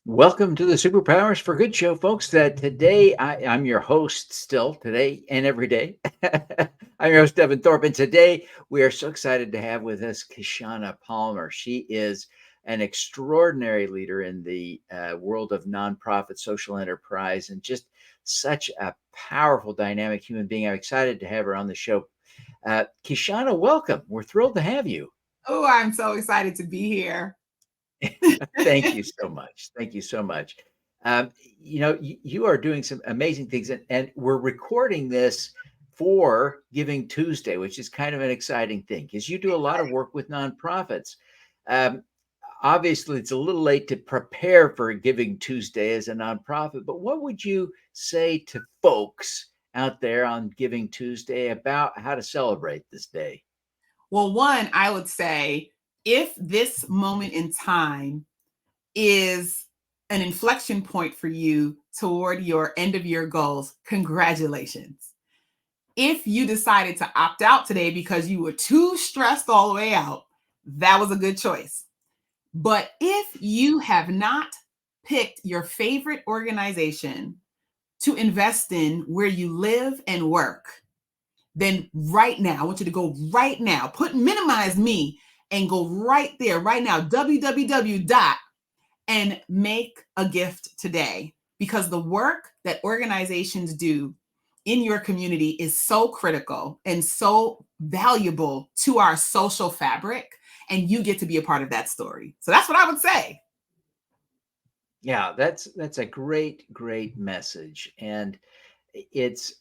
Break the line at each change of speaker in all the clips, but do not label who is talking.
Welcome to the Superpowers for Good show, folks. Today I'm your host still today and every day. I'm your host, Devin Thorpe. And today we are so excited to have with us Kishshana Palmer. She is an extraordinary leader in the world of nonprofit social enterprise and just such a powerful, dynamic human being. I'm excited to have her on the show. Kishshana, welcome. We're thrilled to have you.
Oh, I'm so excited to be here.
Thank you so much. Thank you so much. Um, you are doing some amazing things, and we're recording this for Giving Tuesday, which is kind of an exciting thing because you do a lot of work with nonprofits. Um, Obviously, it's a little late to prepare for Giving Tuesday as a nonprofit, but what would you say to folks out there on Giving Tuesday about how to celebrate this day?
Well, one, I would say if this moment in time is an inflection point for you toward your end of year goals, congratulations. If you decided to opt out today because you were too stressed all the way out, that was a good choice. But if you have not picked your favorite organization to invest in where you live and work, then right now, I want you to go right now, minimize me and go right there, right now, www dot and make a gift today, because the work that organizations do in your community is so critical and so valuable to our social fabric, and you get to be a part of that story. So that's what I would say.
Yeah, that's a great message, and it's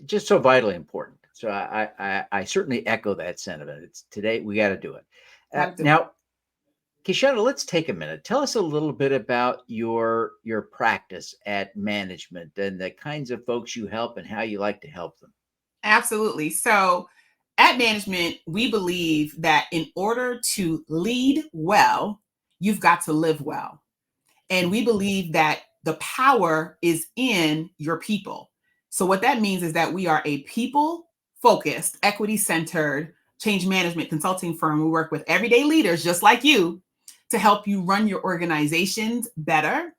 just so vitally important. So I certainly echo that sentiment. It's today we got to do it.
Got to do it.
Now, Kishana, let's take a minute. Tell us a little bit about your practice at management and the kinds of folks you help and how you like to help them.
Absolutely. So at management, we believe that in order to lead well, you've got to live well. And we believe that the power is in your people. So what that means is that we are a people focused, equity centered change management consulting firm. We work with everyday leaders just like you to help you run your organizations better,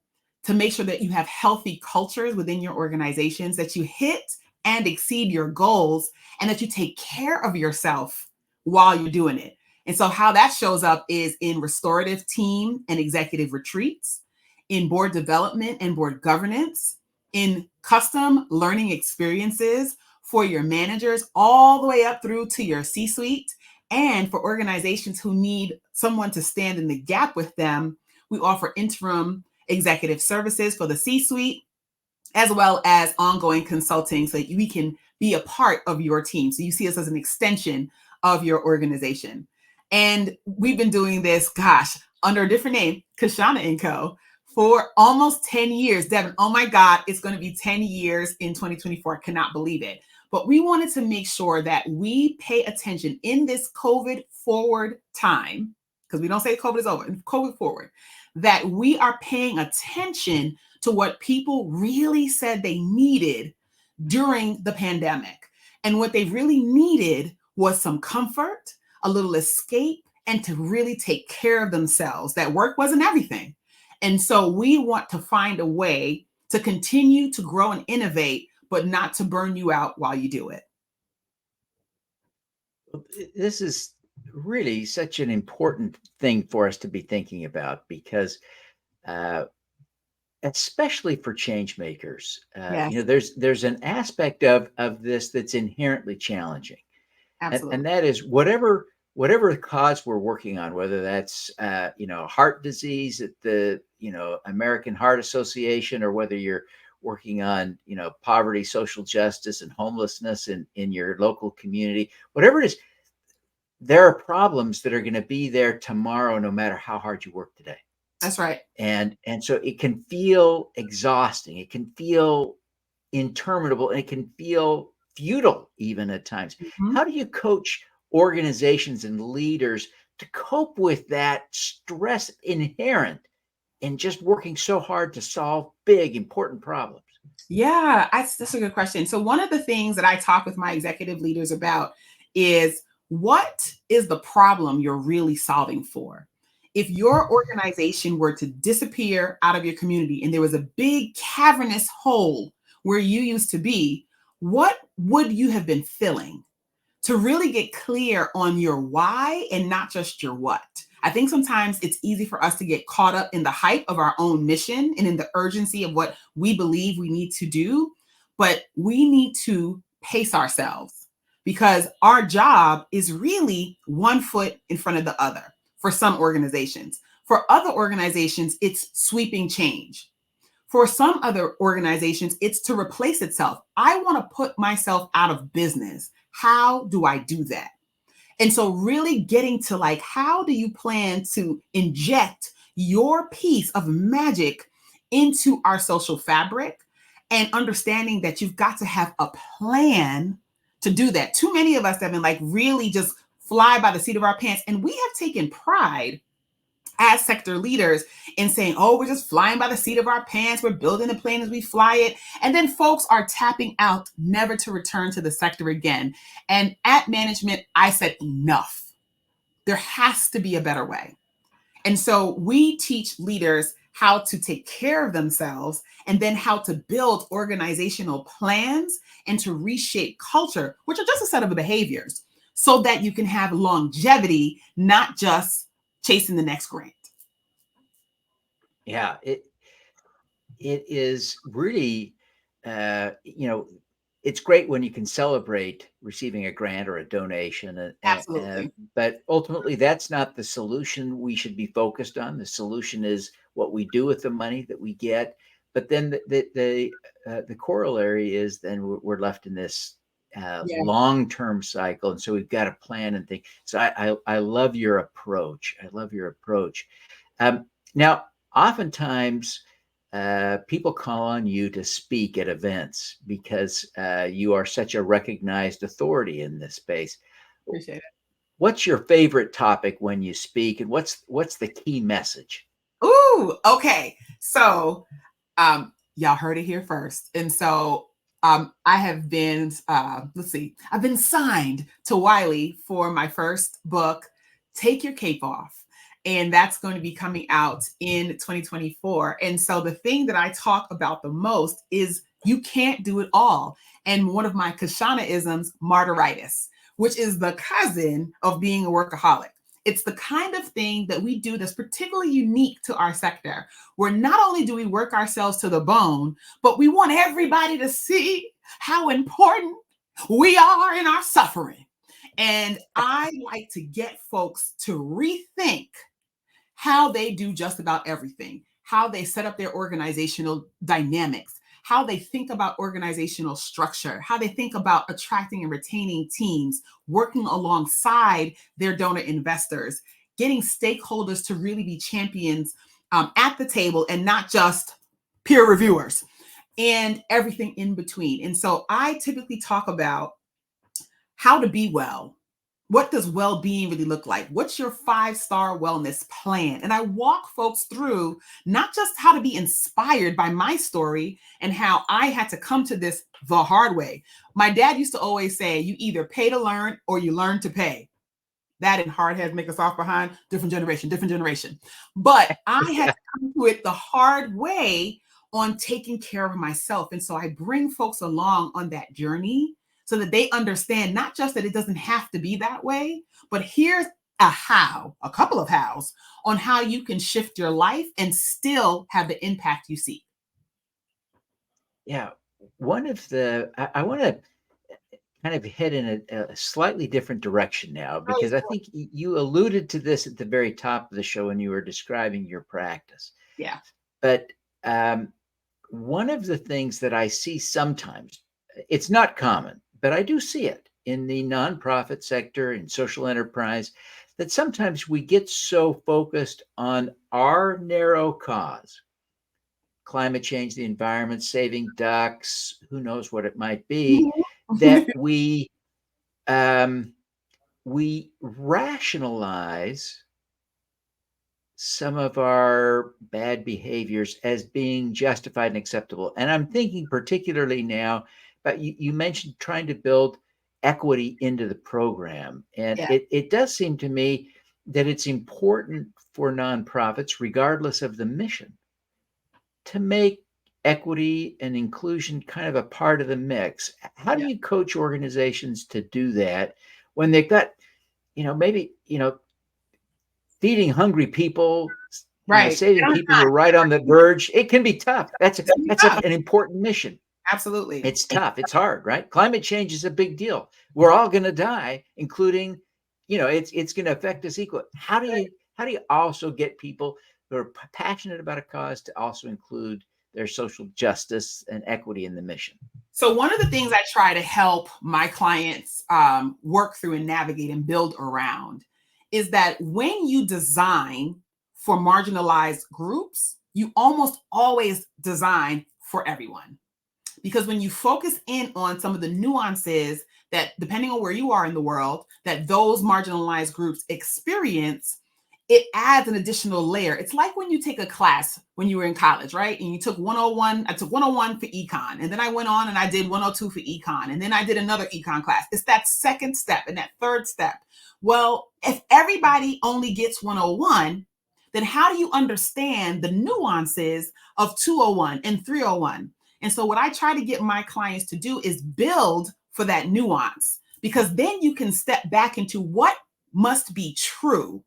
to make sure that you have healthy cultures within your organizations, that you hit and exceed your goals, and that you take care of yourself while you're doing it. And so how that shows up is in restorative team and executive retreats, in board development and board governance, in custom learning experiences for your managers, all the way up through to your C-suite. And for organizations who need someone to stand in the gap with them, we offer interim executive services for the C-suite, as well as ongoing consulting so that we can be a part of your team. So you see us as an extension of your organization. And we've been doing this, under a different name, Kishshana & Co., for almost 10 years. Devin, oh my God, it's going to be 10 years in 2024. I cannot believe it. But we wanted to make sure that we pay attention in this COVID forward time, because we don't say COVID is over, COVID forward, that we are paying attention to what people really said they needed during the pandemic. And what they really needed was some comfort, a little escape, and to really take care of themselves. That work wasn't everything. And so we want to find a way to continue to grow and innovate, but not to burn you out while you do it.
This is really such an important thing for us to be thinking about because uh, especially for change makers.
Yes,
There's an aspect of this that's inherently challenging, and
absolutely.
that is whatever the cause we're working on, whether that's heart disease at the American Heart Association, or whether you're working on poverty, social justice, and homelessness in your local community, whatever it is, there are problems that are going to be there tomorrow, no matter how hard you work today.
That's right.
And so it can feel exhausting, it can feel interminable, and it can feel futile even at times.
Mhm.
How do you coach organizations and leaders to cope with that stress inherent in just working so hard to solve big important problems?
Yeah, that's a good question. So, one of the things that I talk with my executive leaders about is, what is the problem you're really solving for? if your organization were to disappear out of your community and there was a big cavernous hole where you used to be, what would you have been filling? To really get clear on your why and not just your what. I think sometimes it's easy for us to get caught up in the hype of our own mission and in the urgency of what we believe we need to do, but we need to pace ourselves because our job is really one foot in front of the other for some organizations. For other organizations, it's sweeping change. For some other organizations, it's to replace itself. I want to put myself out of business. How do I do that? And so really getting to like, how do you plan to inject your piece of magic into our social fabric and understanding that you've got to have a plan to do that. Too many of us have been like really just fly by the seat of our pants. And we have taken pride as sector leaders in saying, oh, we're just flying by the seat of our pants. We're building the plane as we fly it. And then folks are tapping out, never to return to the sector again. And at ManageMint, I said, enough. There has to be a better way. And so we teach leaders how to take care of themselves and then how to build organizational plans and to reshape culture, which are just a set of behaviors, so that you can have longevity, not just chasing the next grant.
Yeah, it is really, it's great when you can celebrate receiving a grant or a donation,
Absolutely.
but ultimately that's not the solution we should be focused on. The solution is what we do with the money that we get. But then the corollary is then we're left in this long-term cycle, and so we've got to plan and think. So I love your approach. I love your approach. Now, oftentimes, people call on you to speak at events because you are such a recognized authority in this space.
Appreciate it.
What's your favorite topic when you speak, and what's the key message?
Ooh, okay. So, y'all heard it here first, and so I have been, I've been signed to Wiley for my first book, Take Your Cape Off. And that's going to be coming out in 2024. And so the thing that I talk about the most is you can't do it all. And one of my Kishshana isms, martyritis, which is the cousin of being a workaholic. It's the kind of thing that we do that's particularly unique to our sector, where not only do we work ourselves to the bone, but we want everybody to see how important we are in our suffering. And I like to get folks to rethink how they do just about everything, how they set up their organizational dynamics, how they think about organizational structure, how they think about attracting and retaining teams, working alongside their donor investors, getting stakeholders to really be champions at the table and not just peer reviewers, and everything in between. And so I typically talk about how to be well. What does well-being really look like? What's your 5-star wellness plan? And I walk folks through not just how to be inspired by my story and how I had to come to this the hard way. My dad used to always say, you either pay to learn or you learn to pay. That and hard heads make us off behind. Different generation, different generation. But I had to come to it the hard way on taking care of myself. And so I bring folks along on that journey so that they understand not just that it doesn't have to be that way, but here's a couple of hows on how you can shift your life and still have the impact you seek.
Yeah, I want to kind of head in a slightly different direction now,
Oh,
because I think you alluded to this at the very top of the show when you were describing your practice.
yeah.
But one of the things that I see sometimes, it's not common, but I do see it in the nonprofit sector, in social enterprise, that sometimes we get so focused on our narrow cause, climate change, the environment, saving ducks, who knows what it might be, that we rationalize some of our bad behaviors as being justified and acceptable. And I'm thinking particularly now, but you mentioned trying to build equity into the program. And
Yeah.
it does seem to me that it's important for nonprofits, regardless of the mission, to make equity and inclusion kind of a part of the mix? How do
Yeah.
you coach organizations to do that when they've got, maybe, feeding hungry people,
Right. They
saving
don't
people
have
who
time.
are right on the verge? It can be tough. That's
It's gonna be
that's
tough.
an important mission.
Absolutely.
It's tough. It's hard, right? Climate change is a big deal. We're all going to die, including, it's going to affect us equally. How do you also get people who are passionate about a cause to also include their social justice and equity in the mission?
So one of the things I try to help my clients work through and navigate and build around is that when you design for marginalized groups, you almost always design for everyone. Because when you focus in on some of the nuances that, depending on where you are in the world, that those marginalized groups experience, it adds an additional layer. It's like when you take a class when you were in college, right? And you took 101, I took 101 for econ, and then I went on and I did 102 for econ, and then I did another econ class. It's that second step and that third step. Well, if everybody only gets 101, then how do you understand the nuances of 201 and 301? And so what I try to get my clients to do is build for that nuance, because then you can step back into what must be true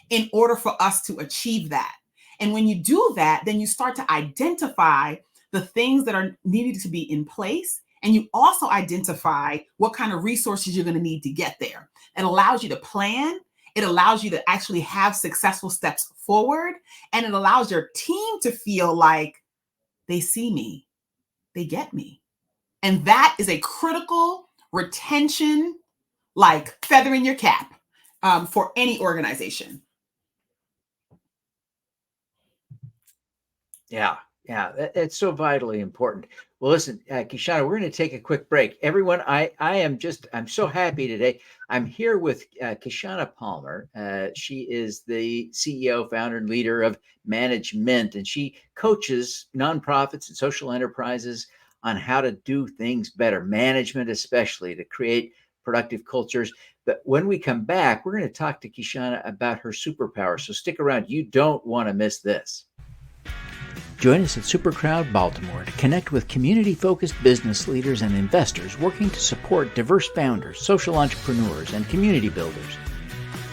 in order for us to achieve that. And when you do that, then you start to identify the things that are needed to be in place. And you also identify what kind of resources you're going to need to get there. It allows you to plan. It allows you to actually have successful steps forward. And it allows your team to feel like they see me, they get me. And that is a critical retention, like feather in your cap, for any organization.
Yeah, yeah, it's so vitally important. Well, listen, Kishshana, we're going to take a quick break. Everyone, I'm so happy today. I'm here with Kishshana Palmer. She is the CEO, founder, and leader of ManageMint, and she coaches nonprofits and social enterprises on how to do things better, management especially, to create productive cultures. But when we come back, we're going to talk to Kishshana about her superpower. So stick around. You don't want to miss this. Join us at Supercrowd Baltimore to connect with community-focused business leaders and investors working to support diverse founders, social entrepreneurs, and community builders.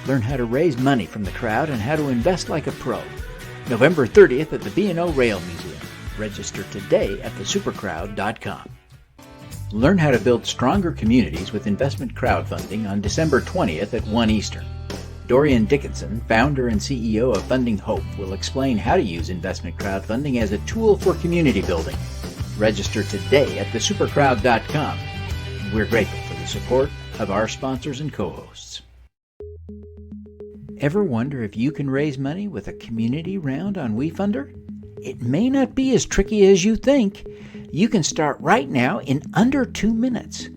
Learn how to raise money from the crowd and how to invest like a pro. November 30th at the B&O Rail Museum. Register today at thesupercrowd.com. Learn how to build stronger communities with investment crowdfunding on December 20th at 1 Eastern. Dorian Dickinson, founder and CEO of Funding Hope, will explain how to use investment crowdfunding as a tool for community building. Register today at thesupercrowd.com. We're grateful for the support of our sponsors and co-hosts. Ever wonder if you can raise money with a community round on WeFunder? It may not be as tricky as you think. You can start right now in under 2 minutes.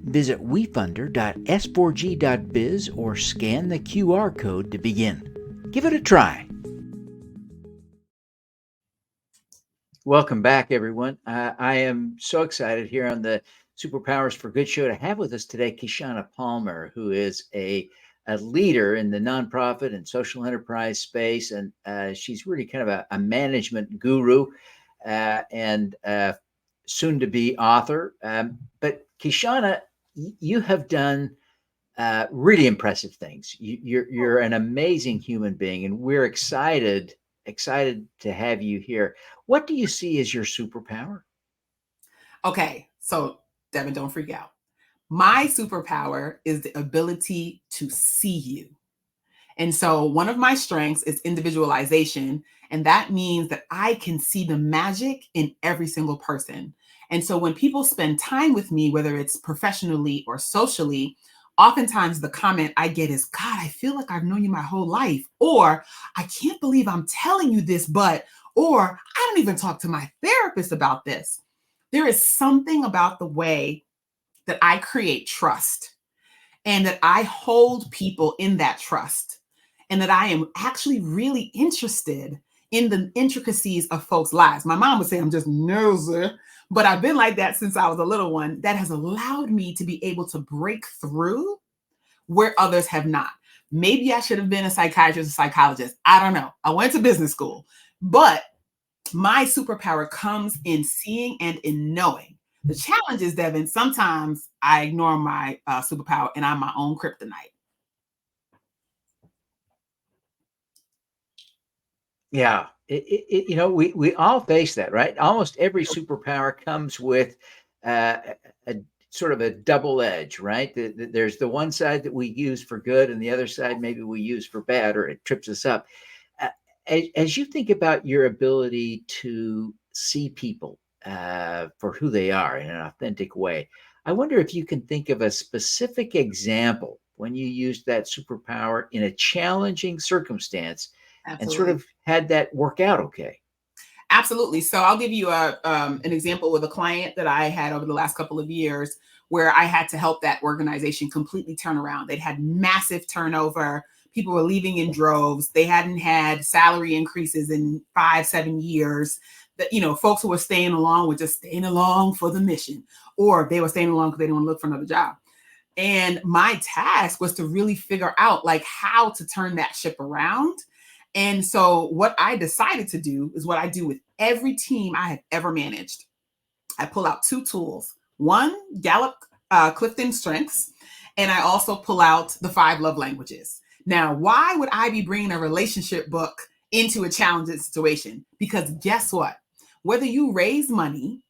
Visit wefunder.s4g.biz or scan the QR code to begin. Give it a try. Welcome back, everyone. I am so excited here on the Superpowers for Good show to have with us today Kishshana Palmer, who is a leader in the nonprofit and social enterprise space. And she's really kind of a management guru and soon to be author. But Kishshana, you have done really impressive things. You're an amazing human being, and we're excited to have you here. What do you see as your superpower?
Okay, so Devin, don't freak out. My superpower is the ability to see you. And so one of my strengths is individualization. And that means that I can see the magic in every single person. And so when people spend time with me, whether it's professionally or socially, oftentimes the comment I get is, God, I feel like I've known you my whole life. Or I can't believe I'm telling you this, or I don't even talk to my therapist about this. There is something about the way that I create trust and that I hold people in that trust, and that I am actually really interested in the intricacies of folks' lives. My mom would say I'm just nosy, but I've been like that since I was a little one. That has allowed me to be able to break through where others have not. Maybe I should have been a psychiatrist or psychologist. I don't know. I went to business school, but my superpower comes in seeing and in knowing. The challenge is, Devin, sometimes I ignore my superpower and I'm my own kryptonite.
Yeah, we all face that, right? Almost every superpower comes with a sort of a double edge, right? There's the one side that we use for good, and the other side maybe we use for bad, or it trips us up. Uh, as you think about your ability to see people for who they are in an authentic way, I wonder if you can think of a specific example when you used that superpower in a challenging circumstance and sort
Absolutely.
of had that work out okay.
Absolutely. So I'll give you an example with a client that I had over the last couple of years where I had to help that organization completely turn around. They'd had massive turnover. People were leaving in droves. They hadn't had salary increases in 5, 7 years. That, folks who were staying along were just staying along for the mission, or they were staying along because they didn't want to look for another job. And my task was to really figure out like how to turn that ship around. And so what I decided to do is what I do with every team I have ever managed. I pull out two tools. One, Gallup Clifton Strengths, and I also pull out the 5 love languages. Now, why would I be bringing a relationship book into a challenging situation? Because guess what? Whether you raise money,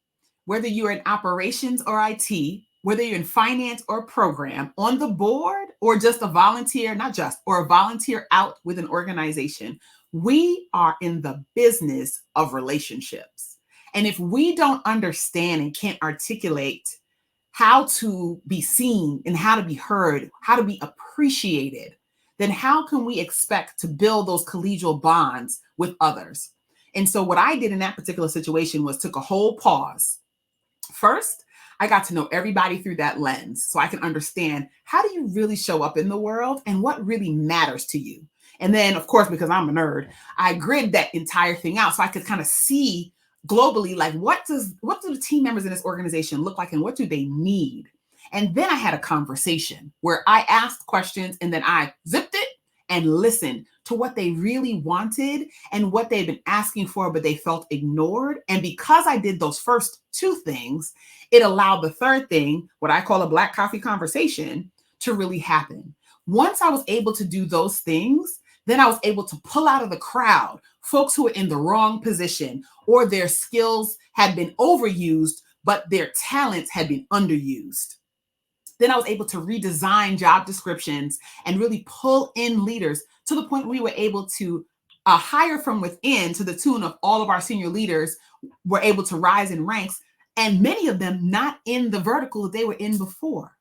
whether you're in operations or IT, whether you're in finance or program, on the board, or just a volunteer, not just, or a volunteer out with an organization, we are in the business of relationships. And if we don't understand and can't articulate how to be seen and how to be heard, how to be appreciated, then how can we expect to build those collegial bonds with others? And so what I did in that particular situation was took a whole pause. First, I got to know everybody through that lens so I can understand how do you really show up in the world and what really matters to you. And then, of course, because I'm a nerd, I grid that entire thing out so I could kind of see globally, like what do the team members in this organization look like and what do they need? And then I had a conversation where I asked questions and then I zipped it and listened to what they really wanted and what they'd been asking for, but they felt ignored. And because I did those first two things, it allowed the third thing, what I call a black coffee conversation, to really happen. Once I was able to do those things, then I was able to pull out of the crowd folks who were in the wrong position or their skills had been overused, but their talents had been underused. Then I was able to redesign job descriptions and really pull in leaders to the point we were able to hire from within to the tune of all of our senior leaders were able to rise in ranks, and many of them not in the vertical that they were in before.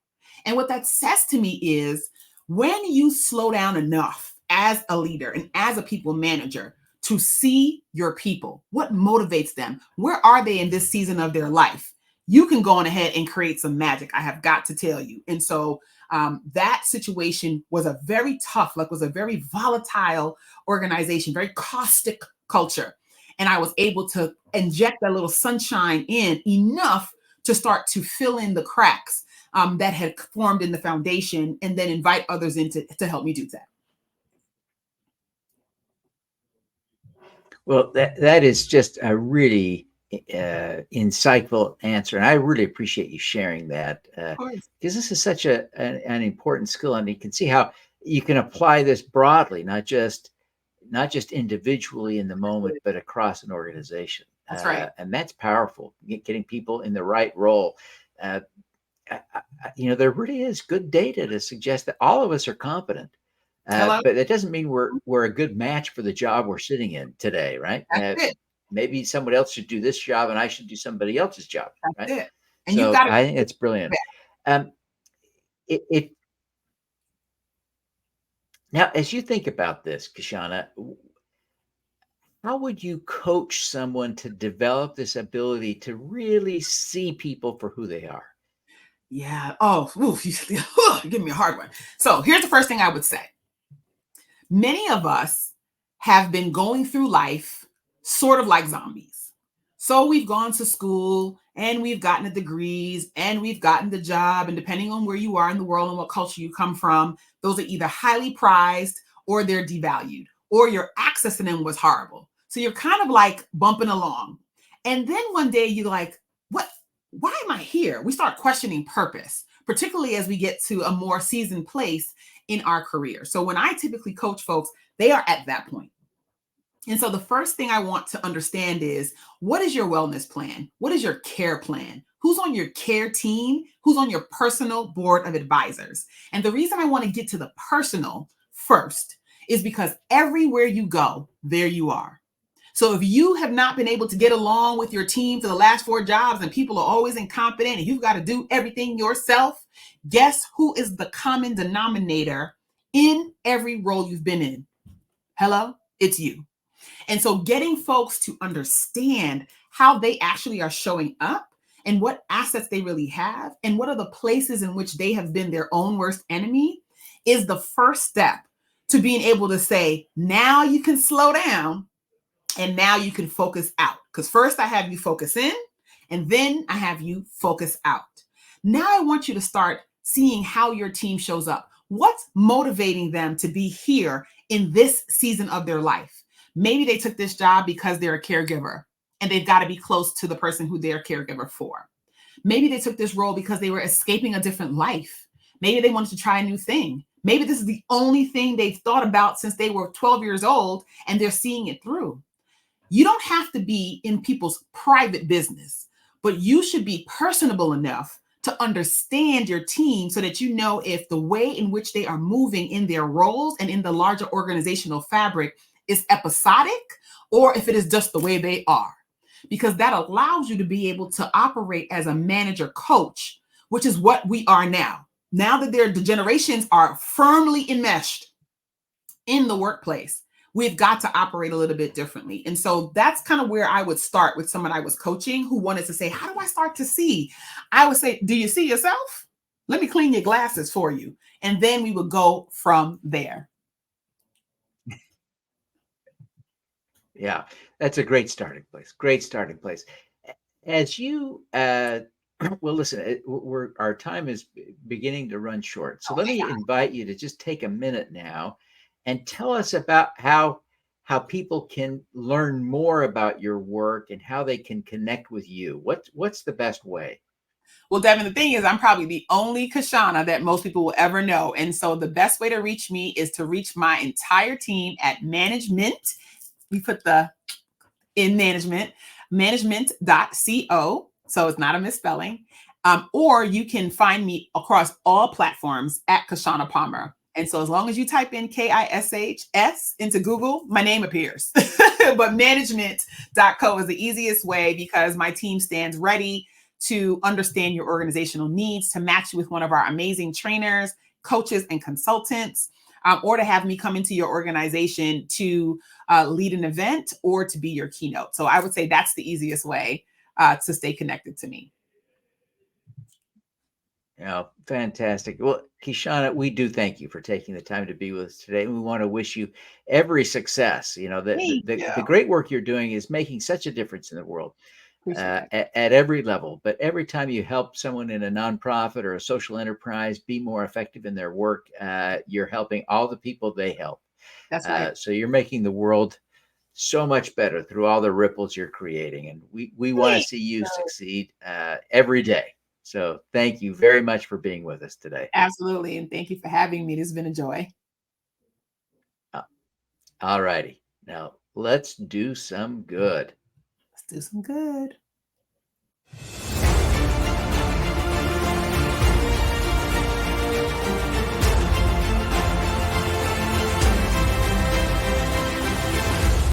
And what that says to me is when you slow down enough as a leader and as a people manager to see your people, what motivates them, where are they in this season of their life, you can go on ahead and create some magic. I have got to tell you. And so that situation was a very tough, like was a very volatile organization, very caustic culture. And I was able to inject that little sunshine in enough to start to fill in the cracks that had formed in the foundation and then invite others in to help me do that.
Well, that is just a really insightful answer, and I really appreciate you sharing that
Of course.
because this is such an important skill, and you can see how you can apply this broadly, not just individually in the moment, but across an organization,
That's right.
and that's powerful. Getting people in the right role. Uh, there really is good data to suggest that all of us are competent.
Hello.
But that doesn't mean we're a good match for the job we're sitting in today, right?
That's it.
Maybe somebody else should do this job, and I should do somebody else's job,
That's
right?
it. And you've
So
got to
I think it's brilliant. Um, it now, as you think about this, Kishshana, how would you coach someone to develop this ability to really see people for who they are?
yeah. Oh, oof, you give me a hard one. So here's the first thing I would say. Many of us have been going through life sort of like zombies. So we've gone to school and we've gotten the degrees and we've gotten the job. And depending on where you are in the world and what culture you come from, those are either highly prized or they're devalued, or your access to them was horrible. So you're kind of like bumping along. And then one day you're like, what? Why am I here? We start questioning purpose, particularly as we get to a more seasoned place in our career. So when I typically coach folks, they are at that point. And so the first thing I want to understand is, what is your wellness plan? What is your care plan? Who's on your care team? Who's on your personal board of advisors? And the reason I want to get to the personal first is because everywhere you go, there you are. So if you have not been able to get along with your team for the last 4 jobs and people are always incompetent and you've got to do everything yourself, guess who is the common denominator in every role you've been in? Hello? It's you. And so getting folks to understand how they actually are showing up and what assets they really have and what are the places in which they have been their own worst enemy is the first step to being able to say, now you can slow down and now you can focus out. Because first I have you focus in and then I have you focus out. Now I want you to start seeing how your team shows up. What's motivating them to be here in this season of their life? Maybe they took this job because they're a caregiver and they've got to be close to the person who they're a caregiver for. Maybe they took this role because they were escaping a different life. Maybe they wanted to try a new thing. Maybe this is the only thing they've thought about since they were 12 years old and they're seeing it through. You don't have to be in people's private business, but you should be personable enough to understand your team so that you know if the way in which they are moving in their roles and in the larger organizational fabric is episodic or if it is just the way they are. Because that allows you to be able to operate as a manager coach, which is what we are now. Now that the generations are firmly enmeshed in the workplace, we've got to operate a little bit differently. And so that's kind of where I would start with someone I was coaching who wanted to say, how do I start to see? I would say, do you see yourself? Let me clean your glasses for you. And then we would go from there.
Yeah, that's a great starting place. Great starting place. As you, well, listen, our time is beginning to run short. So let me invite you to just take a minute now and tell us about how people can learn more about your work and how they can connect with you. What's the best way?
Well, Devin, the thing is, I'm probably the only Kishshana that most people will ever know. And so the best way to reach me is to reach my entire team at ManageMint. We put the in management, management.co. So it's not a misspelling. Or you can find me across all platforms at Kishshana Palmer. And so as long as you type in KISHS into Google, my name appears. But management.co is the easiest way because my team stands ready to understand your organizational needs, to match you with one of our amazing trainers, coaches, and consultants, or to have me come into your organization to lead an event or to be your keynote. So I would say that's the easiest way to stay connected to me.
Yeah, fantastic. Well, Kishshana, we do thank you for taking the time to be with us today. And we want to wish you every success. You know, the great work you're doing is making such a difference in the world at every level. But every time you help someone in a nonprofit or a social enterprise be more effective in their work, you're helping all the people they help.
That's right.
So you're making the world so much better through all the ripples you're creating. And we want to see you succeed every day. So thank you very much for being with us today.
Absolutely. And thank you for having me. This has been a joy.
All righty. Now let's do some good.
Let's do some good.